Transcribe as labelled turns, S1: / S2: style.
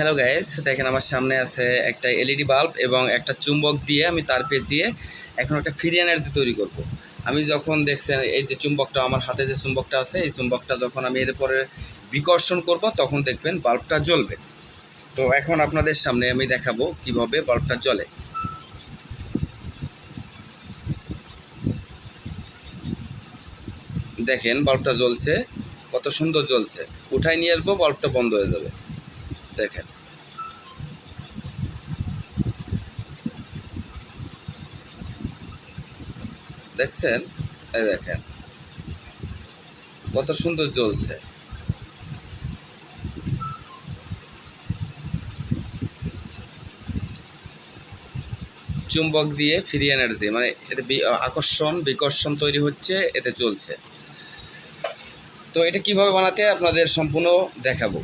S1: Hello guys, দেখেন আমার সামনে আছে একটা এলইডি বাল্ব এবং একটা চুম্বক দিয়ে আমি তার পেঁচিয়ে এখন একটা ফ্রি এনার্জি তৈরি করব। আমি যখন দেখছেন এই যে চুম্বকটা আমার হাতে যে চুম্বকটা আছে, এই চুম্বকটা যখন আমি এর পরে বিকর্ষণ করব তখন দেখবেন বাল্বটা জ্বলবে। তো এখন আপনাদের সামনে আমি দেখাবো কিভাবে বাল্বটা জ্বলে। দেখেন বাল্বটা জ্বলছে, কত সুন্দর জ্বলছে। উঠাই নিয়ে আসবো, বাল্বটা বন্ধ হয়ে যাবে। দেখেন দেখছেন, এই দেখেন কত সুন্দর জ্বলছে। চুম্বক দিয়ে ফ্রি এনার্জি মানে এটা আকর্ষণ বিকর্ষণ তৈরি হচ্ছে, এতে চলছে। তো এটা কিভাবে বানাতে আপনাদের সম্পূর্ণ দেখাবো।